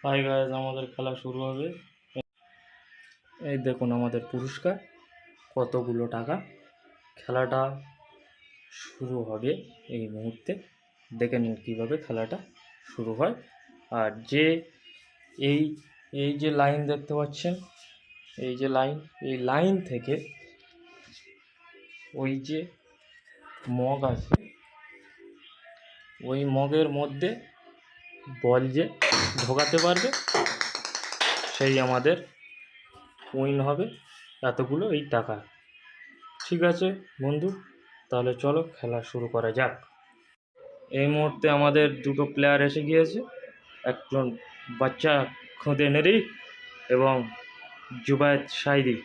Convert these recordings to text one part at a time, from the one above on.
Hi guys, আমাদের খেলা শুরু হবে। এই দেখুন আমাদের পুরস্কার, কতগুলো টাকা। খেলাটা শুরু হবে এই মুহূর্তে। দেখে নিন কীভাবে খেলাটা শুরু হয়। আর যে এই এই যে লাইন দেখতে পাচ্ছেন, এই যে লাইন, এই লাইন থেকে ওই যে মগ আছে, ওই মগের মধ্যে বল যে ঢোকাতে পারবে সেই আমাদের উইন হবে এতগুলো এই টাকা। ঠিক আছে বন্ধু, তাহলে চলো খেলা শুরু করা যাক। এই মুহূর্তে আমাদের দুটো প্লেয়ার এসে গিয়েছে, একজন বাচ্চা খোদে নেরি এবং জুবায়েদ সাইদি।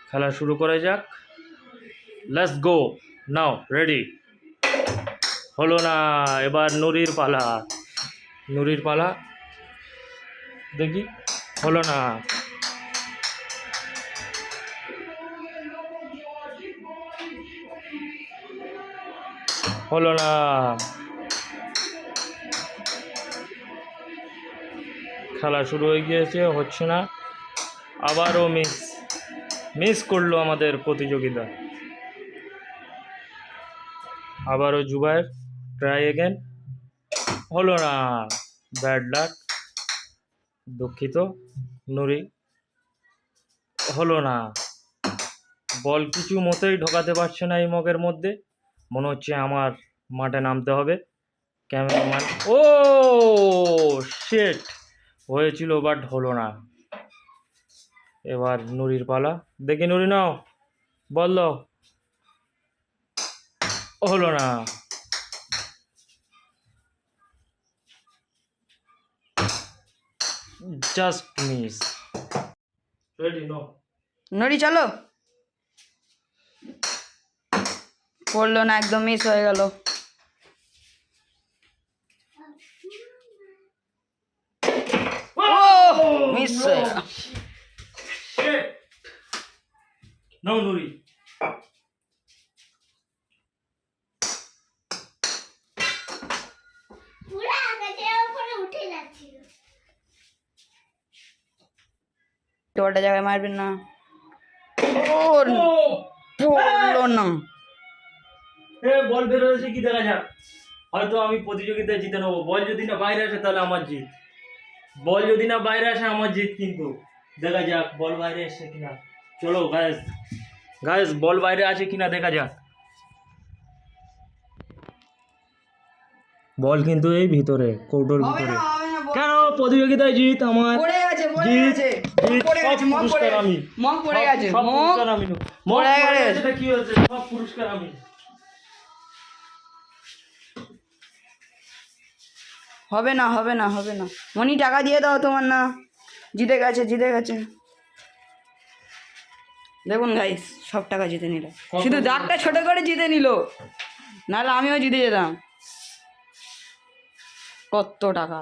খেলা শুরু করা যাক, লেটস গো নাও, রেডি। হলো না, এবার নুরির পালা। নুরির পালা, দেখি হলো না। হলো না, খেলা শুরু হয়ে গিয়েছে, হচ্ছে না। আবারও মিস করলো আমাদের প্রতিযোগিতা। আবারও জুবায়ের, ট্রাই এগেন। হলো না, ব্যাড লাক, দুঃখিত নুরি। হলো না, বল কিছু মতেই ঢোকাতে পারছে না এই মগের মধ্যে। মনে হচ্ছে আমার মাঠে নামতে হবে। ক্যামেরাম্যান, ও শিট, হয়েছিল বাট হলো না। এবার নুরির পালা, দেখি নুরি নাও, বল দাও। হলো না, জাস্ট মিস। রেডি নো, নড়ি চলো। পড়লো না, একদম মিস হয়ে গেল। মিস হয়ে গেল। নো নুরি। ওটা জায়গায় মারবেন না। পড়লো না। বল বের হয়েছে কি দেখা যাক, হয়তো আমি প্রতিযোগিতায় জিতে নেবো। বল যদি না বাইরে আসে তাহলে আমার জিত। বল যদি না বাইরে আসে আমার জিত, কিন্তু দেখা যাক বল বাইরে এসে কিনা। চলো গাইস, বল বাইরে আছে কিনা দেখা যাক। বল কিন্তু এই ভিতরে, কৌটোর ভিতরে। কেন প্রতিযোগিতায় জিত আমার, পুরস্কার আমি। কি হয়েছে, সব পুরস্কার আমি। হবে না, হবে না, হবে না। মনি টাকা দিয়ে দাও তোমার, না জিতে গেছে, জিতে গেছে। দেখুন গাইস, সব টাকা জিতে নিল, শুধু দাগটা ছোট করে জিতে নিল, নাহলে আমিও জিতে যেতাম। কত টাকা।